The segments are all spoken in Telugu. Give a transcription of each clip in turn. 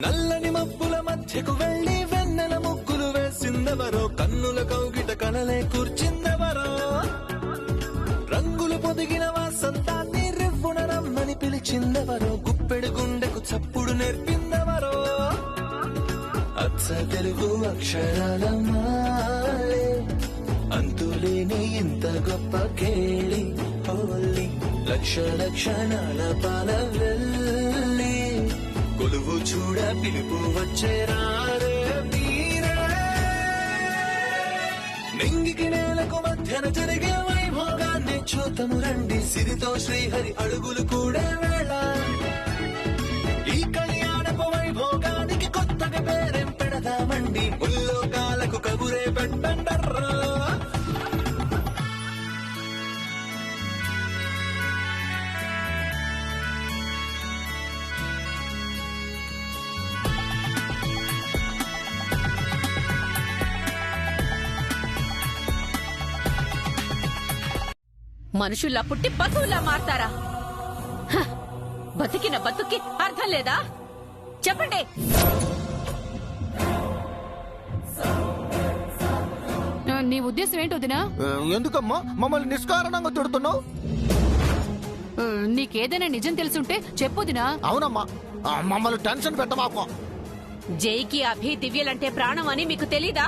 నల్లని మబ్బుల మధ్యకు వెళ్లి వెన్నెల ముగ్గులు వేసిందెవరో, కన్నుల కౌగిట కలలే కూర్చిందెవరో, రంగులు పొదిగిన వాసంతాన్ని రివ్వున రమ్మని పిలిచిందెవరో, గుప్పెడు గుండెకు చప్పుడు నేర్పిందెవరో, అచ్చ తెలుగు అక్షరాల మాలే అంతులేని ఇంత గొప్ప కేళి హోలీ, లక్ష లక్షణాల పాల వెళ్ళి కొలువు చూడ పిలుపు వచ్చేరారే మీరే, నింగికి నేలకు మధ్యన జరిగే వైభోగాన్ని చూతము రండి, సిరితో శ్రీహరి అడుగులు కూడే వేళ, ఈ కళ్యాణపు వైభోగానికి కొత్తగా పేరేం పెడదామండి, ముల్లోకాలకు కబురే పెట్టండర్రా. మనుషుల్లా పుట్టి పశువుల్లా మారతారా? బతికిన బతుక్కి అర్థం లేదా? చెప్పండి. నీ ఉద్దేశం ఏంటి వదినా? ఎందుకమ్మా మమ్మల్ని నిష్కారణంగా తిడుతున్నావు? నీకేదైనా నిజం తెలుసుంటే చెప్పొదినా. అవునమ్మా, మమ్మల్ని టెన్షన్ పెట్టమాకు. జైకి అభి దివ్యలంటే ప్రాణం అని మీకు తెలీదా?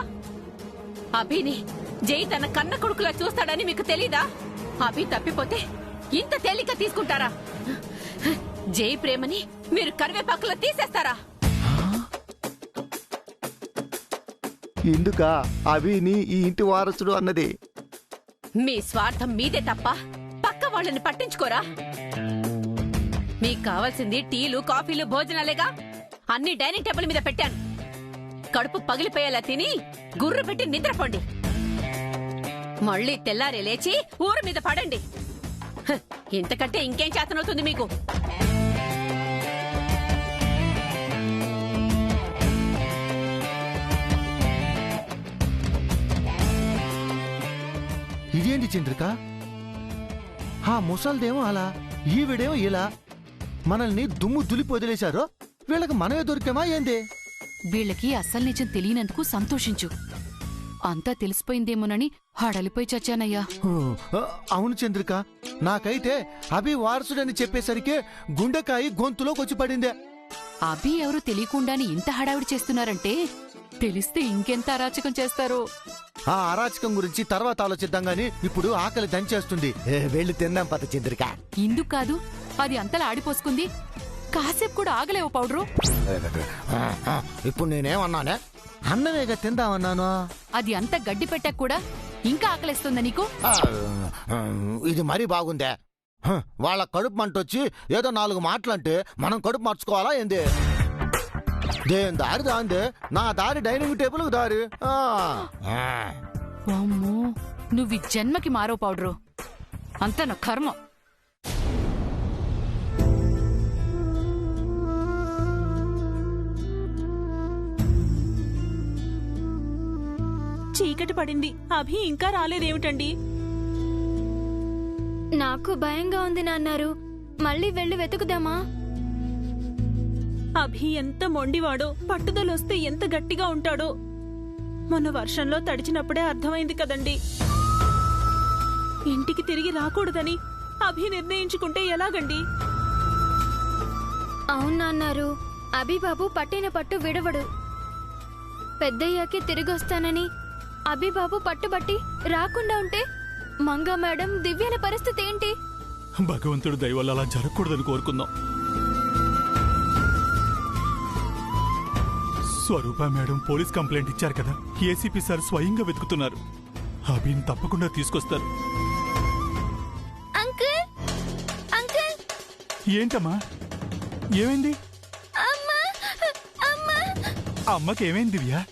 అభిని జై తన కన్న కొడుకులా చూస్తాడని మీకు తెలీదా? అభి తప్పిపోతే ఇంత తేలిక తీసుకుంటారా? జై ప్రేమని మీరు కరివేపాకులో తీసేస్తారా? ఎందుకా అవిని ఈ ఇంటి వారసుడు అన్నది? మీ స్వార్థం మీదే తప్ప పక్క వాళ్ళని పట్టించుకోరా? మీకు కావాల్సింది టీలు కాఫీలు భోజనాలేగా, అన్ని డైనింగ్ టేబుల్ మీద పెట్టాను. కడుపు పగిలిపోయేలా తిని గుర్రు పెట్టి నిద్రపోండి. మళ్ళీ తెల్లారే లేచి ఊరు మీద పడండి. ఇంతకంటే ఇంకేం చేతనవుతుంది మీకు? ఇదేంటి చంద్రిక, ఆ ముసల్దేమో అలా, ఈవిడేమో ఇలా, మనల్ని దుమ్ము దులిపి వదిలేశారు. వీళ్ళకి మనమే దొరికామా ఏంది? వీళ్ళకి అస్సలు నిజం తెలియనందుకు సంతోషించు. అంతా తెలిసిపోయిందేమోనని హడలిపోయి చచ్చానయ్యా. అవును చంద్రిక, నాకైతే అభి వారసుడని చెప్పేసరికి గుండెకాయ గొంతులోకి వచ్చి పడిందే. అభి ఎవరు తెలియకుండానే ఇంత హడావిడి చేస్తున్నారంటే తెలిస్తే ఇంకెంత అరాచకం చేస్తారో. ఆ అరాచకం గురించి తర్వాత ఆలోచిద్దాం గాని ఇప్పుడు ఆకలి దంచేస్తుంది. వెళ్ళి తిందాం పద చంద్రిక. ఇందుకు కాదు, అది అంతలా ఆడిపోసుకుంది. కాసేపు కూడా ఆగలేవు పౌడరు. ఇప్పుడు నేనేమన్నానే? అన్నమేగా తిందామన్నాను. అది అంత గడ్డి పెట్టాక కూడా ఇంకా ఆకలిస్తుందా నీకు? ఇది మరీ బాగుందే. వాళ్ళ కడుపు మంటొచ్చి ఏదో 4 మాటలంటే మనం కడుపు మార్చుకోవాలా ఏంది? దేని దారి దాందే, నా దారి డైనింగ్ టేబుల్ దారి. వామ్మో, నువ్వు ఈ జన్మకి మారో పౌడరు. అంత నా కర్మ. చీకటి పడింది, అభి ఇంకా రాలేదేమిటండి? నాకు భయంగా ఉంది నాన్నారు. మళ్ళీ వెళ్ళి వెతుకుదామా? అభి ఎంత మొండివాడో, పట్టుదలొస్తే ఎంత గట్టిగా ఉంటాడో మొన్న వర్షంలో తడిచినప్పుడే అర్థమైంది కదండి. ఇంటికి తిరిగి రాకూడదని అభి నిర్ణయించుకుంటే ఎలాగండి? అవునన్నారు. అభిబాబు పట్టిన పట్టు విడవడు. పెద్దయ్యాకే తిరిగొస్తానని అభిబాబు పట్టుబట్టి రాకుండా ఉంటే మంగా మేడం, దివ్యాల పరిస్థితి ఏంటి? భగవంతుడు దయవల్ల అలా జరగకూడదని కోరుకుందాం. స్వరూప మేడం పోలీస్ కంప్లైంట్ ఇచ్చారు కదా, ఏసీపీ సార్ స్వయంగా వెతుకుతున్నారు. అభిని తప్పకుండా తీసుకొస్తారు. Uncle, uncle. ఏంటమ్మా, ఏమైంది? అమ్మా, అమ్మా. అమ్మకేమైంది దివ్య?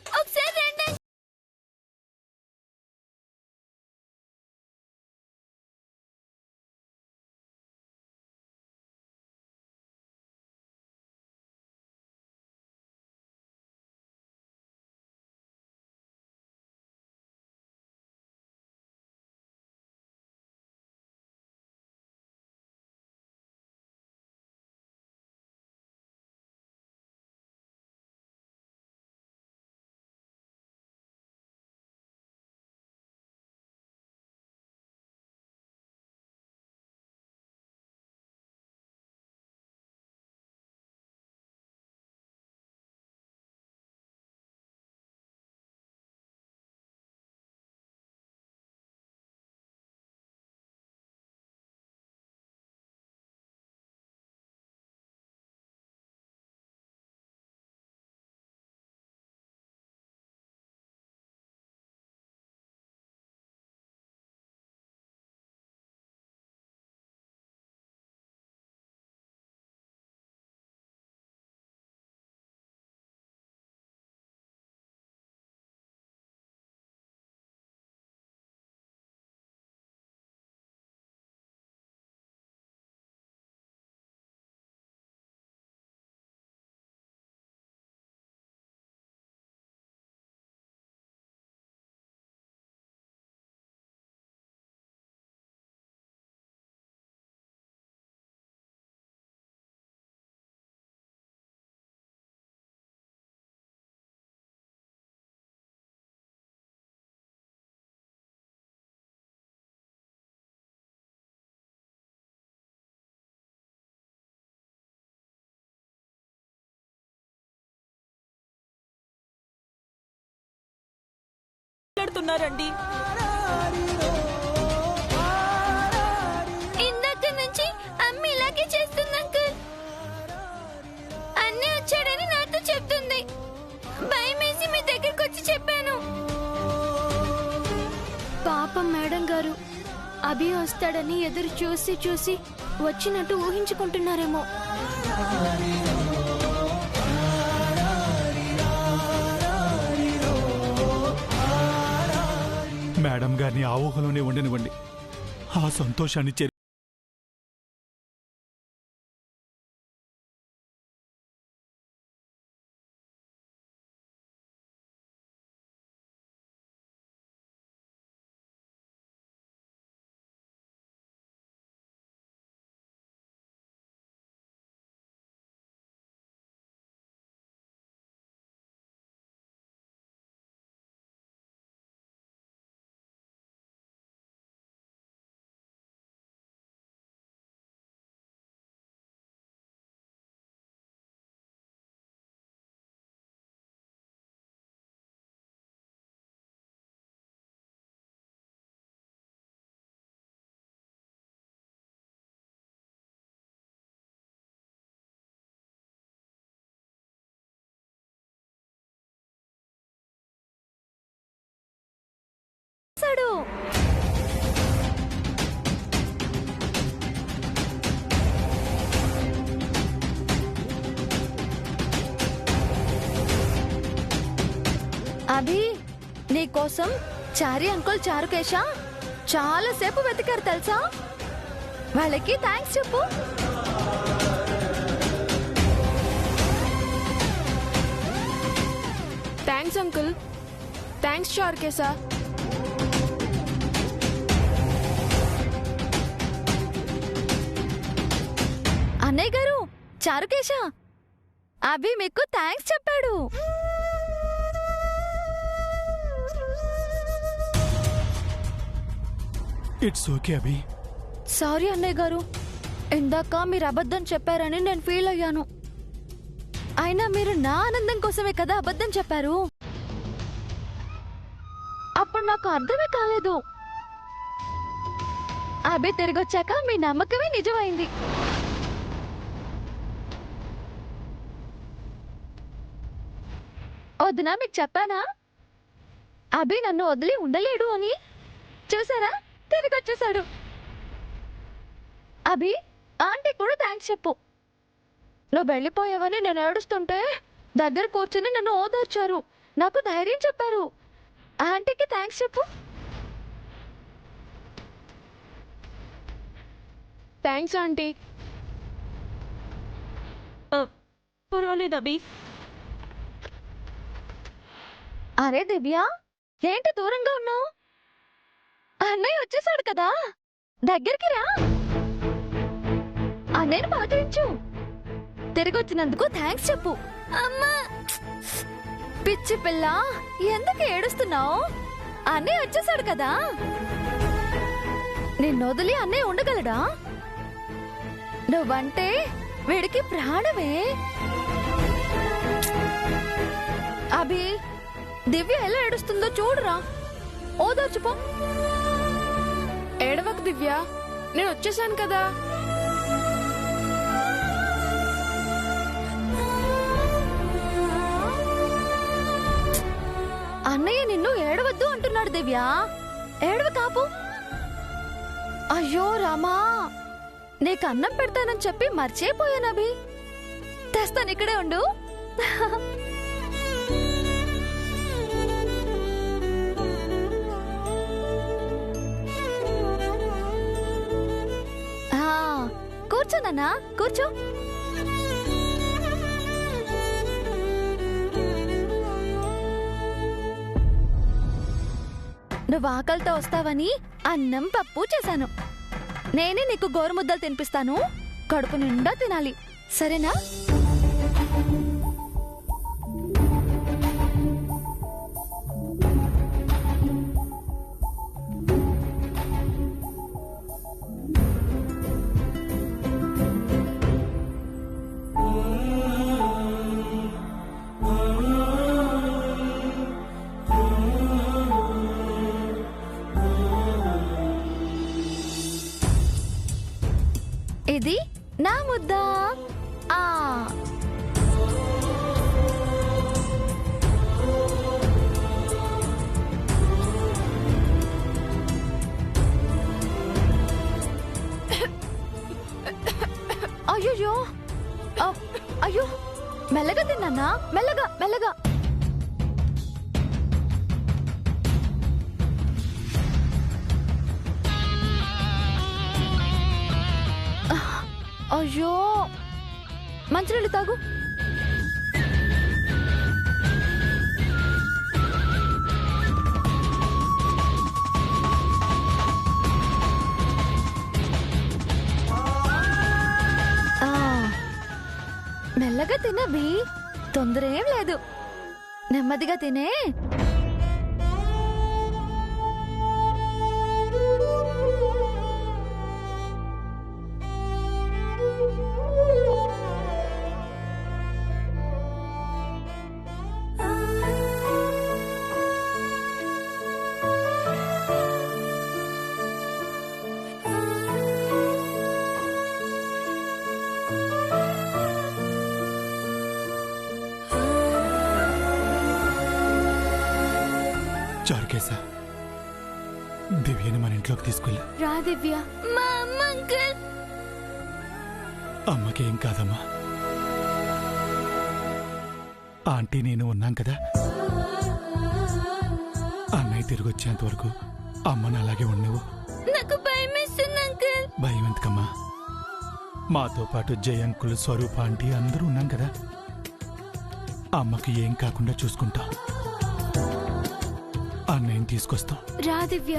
ఊహించుకుంటున్నారండి? ఇందాక నుంచి అమ్మ ఇలాగే చేస్తుంది అంకుల్. అన్నీ వచ్చాడని నాతో చెప్తుంది. భయమేసి మీ దగ్గరికి వచ్చి చెప్పాను. పాపం మేడం గారు అభి వస్తాడని ఎదురు చూసి చూసి వచ్చినట్టు ఊహించుకుంటున్నారేమో. మేడం గారిని ఆ ఊహలోనే ఉండనివ్వండి. ఆ సంతోషాన్ని అభి నీకోసం చారి అంకుల్ చారుకేశ చాలా సేపు వెతికారు తెలుసా. వాళ్ళకి థ్యాంక్స్ చెప్పు. Thanks uncle. థ్యాంక్స్ చారుకేశ. అన్నయ్య గారు చారుకేశ అభి మీకు థ్యాంక్స్ చెప్పాడు. It's okay Abhi. సారీ అన్నయ్య గారు, ఇందాక మీరు అబద్ధం చెప్పారని నేను ఫీల్ అయ్యాను. అయినా మీరు నా ఆనందం కోసమే కదా అబద్ధం చెప్పారు. అప్పుడు నాకు అర్థమే కాలేదు. అభి తిరిగొచ్చాక మీ నమ్మకమే నిజమైంది. వదినా మీకు చెప్పానా అభి నన్ను వదిలి ఉండలేడు అని? చూసారా, తిరిగొచ్చేసాడు. అభి ఆంటీ కూడా థ్యాంక్స్ చెప్పు. నువ్వు వెళ్ళిపోయావని నేను ఏడుస్తుంటే దగ్గర కూర్చుని నన్ను ఓదార్చారు, నాకు ధైర్యం చెప్పారు. ఆంటీకి థ్యాంక్స్ చెప్పు. Thanks aunty. పర్వాలేదు అభి. అరే దివ్య, ఏంటి దూరంగా ఉన్నావు? అన్నయ్య వచ్చేసాడు కదా, దగ్గరికి రా. అన్నయ్యను పలకరించు. తిరిగి వచ్చినందుకు థ్యాంక్స్ చెప్పు. అమ్మా పిచ్చి పిల్ల, ఎందుకు ఏడుస్తున్నావు? అన్నయ్య వచ్చేసాడు కదా. నిన్ను వదిలి అన్నయ్య ఉండగలడా? నువ్వంటే వీడికి ప్రాణమే. అభి, దివ్య ఎలా ఏడుస్తుందో చూడురా, ఓదార్చుపో. ఏడవకు దివ్య, నేను వచ్చేసాను కదా. అన్నయ్య నిన్ను ఏడవద్దు అంటున్నాడు దివ్య, ఏడవ కాపు. అయ్యో రామా, నీకు అన్నం పెడతానని చెప్పి మర్చిపోయాను అభి. తెస్తాను, ఇక్కడే ఉండు. కూర్చోనన్నా, కూర్చో. నువ్వు ఆకలితో వస్తావని అన్నం పప్పు చేశాను. నేనే నీకు గోరుముద్దలు తినిపిస్తాను, కడుపు నిండా తినాలి, సరేనా? ఇది నా ముద్ద. ఆ అయ్యో అయ్యో, మెల్లగా తిన్నానా? మెల్లగా మెల్లగా. అయ్యో, మంచినీళ్ళు తాగు. మెల్లగా తినవి, తొందర ఏం లేదు, నెమ్మదిగా తినే. చారుకేశ, దివ్యని మన ఇంట్లోకి తీసుకెళ్ళా. రా దివ్య. అమ్మకేం కాదమ్మా, ఆంటీ నేను ఉన్నాం కదా. అన్నయ్య తిరిగి వచ్చేంత వరకు అమ్మని అలాగే ఉండవు. నాకు భయం వేస్తుంది అంకుల్. భయం ఎందుకమ్మా? మాతో పాటు జయ అంకుల్, స్వరూప ఆంటీ అందరూ ఉన్నాం కదా. అమ్మకి ఏం కాకుండా చూసుకుంటాం. అన్నయ్యని తీసుకొస్తాం. రా దివ్య.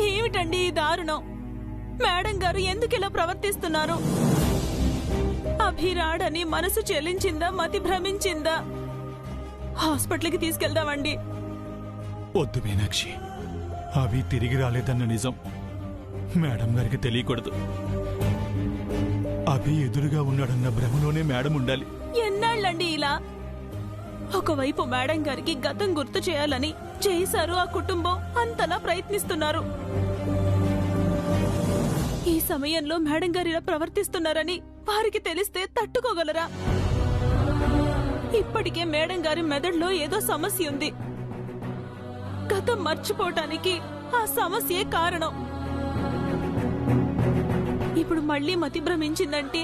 ఏమిటండి ఈ దారుణం? మేడం గారు ఎందుకు ఇలా ప్రవర్తిస్తున్నారు? అభిరాడని మనసు చెల్లించిందా, మతి భ్రమించిందా? హాస్పిటల్కి తీసుకెళ్దామండి. వద్దు మీనాక్షి, అవి తిరిగి రాలేదన్న నిజం మేడం గారికి తెలియకూడదు. అభి ఎదురుగా ఉన్నాడన్న భ్రమలోనే మేడం ఉండాలి. ఎన్నాళ్ళండి ఇలా? ఒకవైపు మేడం గారికి గతం గుర్తు చేయాలని చేశారు ఆ కుటుంబం అంతలా ప్రయత్నిస్తున్నారు. ఈ సమయంలో మేడం గారు ఇలా ప్రవర్తిస్తున్నారని వారికి తెలిస్తే తట్టుకోగలరా? ఇప్పటికే మేడం గారి మెదడులో ఏదో సమస్య ఉంది. గతం మర్చిపోవటానికి ఆ సమస్యే కారణం. ఇప్పుడు మళ్ళీ మతి భ్రమించిందంటే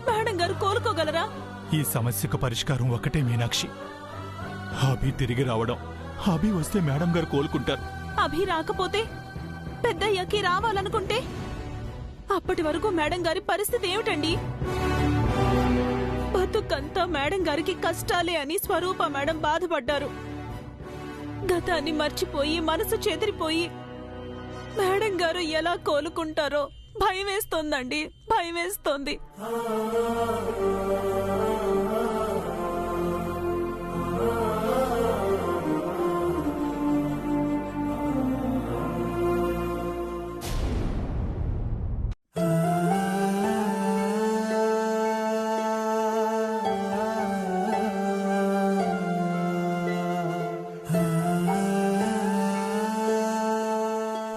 మేడం గారు కోలుకోగలరా? ఈ సమస్యకు పరిష్కారం ఒకటే మీనాక్షి, అభి తిరిగి రావడం. అభి వస్తే మేడం గారు కోలుకుంటారు. అభి రాకపోతే, పెద్దయ్యకి రావాలనుకుంటే అప్పటి వరకు మేడం గారి పరిస్థితి ఏమిటండి? బతుకంతా మేడం గారికి కష్టాలే అని స్వరూప మేడం బాధపడ్డారు. గతాన్ని మర్చిపోయి మనసు చెదిరిపోయి మేడం గారు ఎలా కోలుకుంటారో భయం వేస్తోందండి, భయం వేస్తోంది.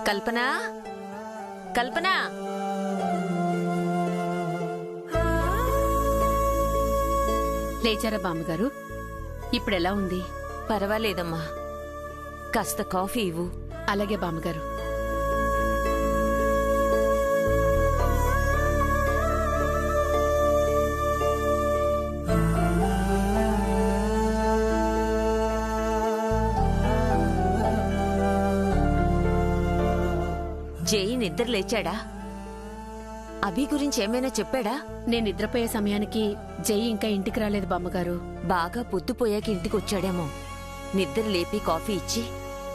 కల్పన, కల్పన, లేచారా బామ్మగారు? ఇప్పుడెలా ఉంది? పర్వాలేదమ్మా. కాస్త కాఫీ ఇవ్వు. అలాగే బామ్మగారు. జై నిద్ర లేచాడా? అభి గురించి ఏమైనా చెప్పాడా? నేను నిద్రపోయే సమయానికి జై ఇంకా ఇంటికి రాలేదు బామ్మగారు. బాగా పొద్దుపోయాక ఇంటికొచ్చాడేమో. నిద్ర లేపి కాఫీ ఇచ్చి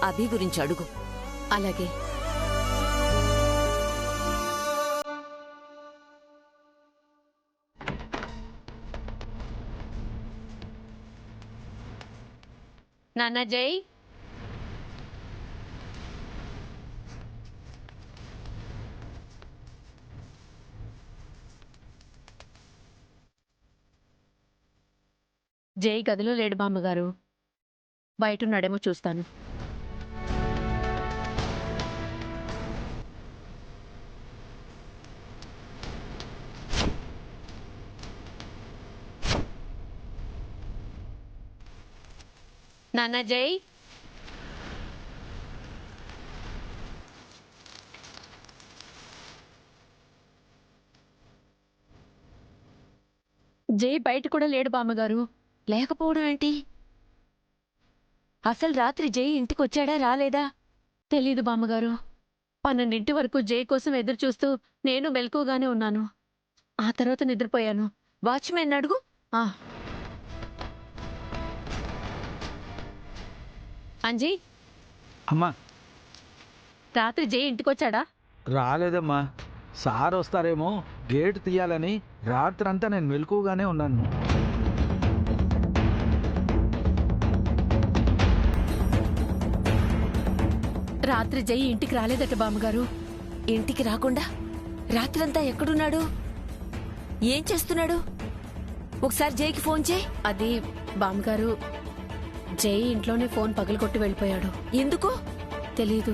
అభి గురించి అడుగు. అలాగే. నాన్న జై, జై గదిలో లేడు బామ్మగారు. బయటున్నాడేమో చూస్తాను. నాన్న జై, జై బయట కూడా లేడు బామ్మగారు. లేకపోవడం ఏంటి? అసలు రాత్రి జై ఇంటికొచ్చాడా రాలేదా? తెలీదు బామ్మగారు. 12 వరకు జై కోసం ఎదురు చూస్తూ నేను మెలకుగానే ఉన్నాను. ఆ తర్వాత నిద్రపోయాను. వాచ్మెన్ అడుగు. ఆ అంజీ, అమ్మా, రాత్రి జై ఇంటికొచ్చాడా? రాలేదమ్మా. సార్ వస్తారేమో గేట్ తీయాలని రాత్రంతా నేను మెలకుగానే ఉన్నాను. రాత్రి జై ఇంటికి రాలేదట బామ్మగారు. ఇంటికి రాకుండా రాత్రంతా ఎక్కడున్నాడు? ఏం చేస్తున్నాడు? ఒకసారి జైకి ఫోన్ చేయి. అది బామ్మగారు, జై ఇంట్లోనే ఫోన్ పగలగొట్టి వెళ్ళిపోయాడు. ఎందుకు తెలీదు.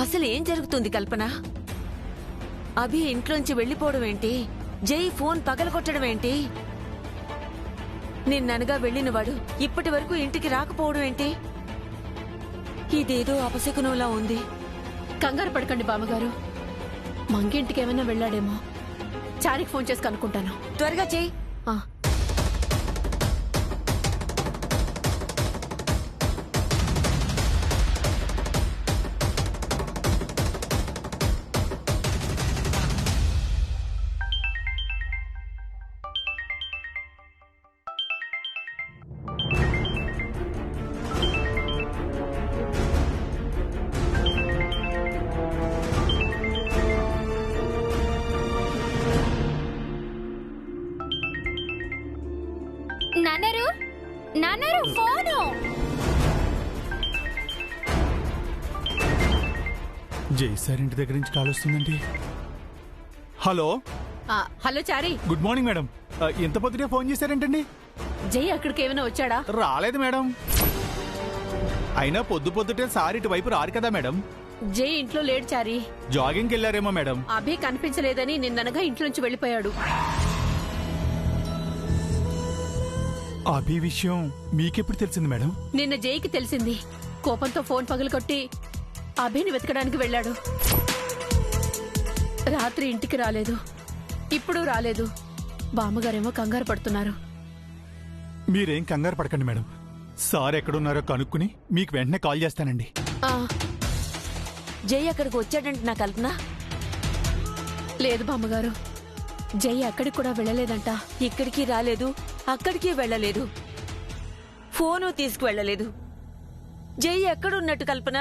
అసలు ఏం జరుగుతుంది కల్పన? అభి ఇంట్లోంచి వెళ్లిపోవడం ఏంటి? జై ఫోన్ పగలగొట్టడం ఏంటి? నిన్ననగా వెళ్లినవాడు ఇప్పటి వరకు ఇంటికి రాకపోవడం ఏంటి? ఇదేదో అపశకునంలా ఉంది. కంగారు పడకండి బామ్మగారు. మంగింటికి ఏమైనా వెళ్ళాడేమో. చారికి ఫోన్ చేసి కనుక్కుంటాను. త్వరగా చెయ్యి. ఆ నాన్నరు ఫోను. జై సార్ ఇంటి దగ్గర నుంచి కాల్ వస్తుందండి. Hello. Hello Chari. Good morning madam. ఎంత పొద్దునే ఫోన్ చేశారేంటండి? జై అక్కడికి ఏమైనా వచ్చాడా? రాలేదు మేడం. అయినా పొద్దుటే సార్ ఇటువైపు రారు కదా మేడం. జై ఇంట్లో లేడు చారీ. జాగింగ్కి వెళ్ళారేమో మేడం. అభి కనిపించలేదని నిన్ననగా ఇంట్లోంచి వెళ్ళిపోయాడు. అభి విషయం మీకెప్పుడు తెలిసింది మేడం? నిన్న జైకి తెలిసింది. కోపంతో ఫోన్ పగలగొట్టి అభిని వెతకడానికి వెళ్ళాడు. రాత్రి ఇంటికి రాలేదు, ఇప్పుడు రాలేదు. బామ్మగారేమో కంగారు పడుతున్నారు. మీరేం కంగారు పడకండి మేడం. సార్ ఎక్కడున్నారో కనుక్కుని మీకు వెంటనే కాల్ చేస్తానండి. జై అక్కడికి వచ్చాడంటే నా కల్పన. లేదు బామ్మగారు, జై అక్కడికి కూడా వెళ్ళలేదంట. ఇక్కడికి రాలేదు, అక్కడికి వెళ్ళలేదు, ఫోను తీసుకువెళ్ళలేదు. జై ఎక్కడున్నట్టు కల్పన?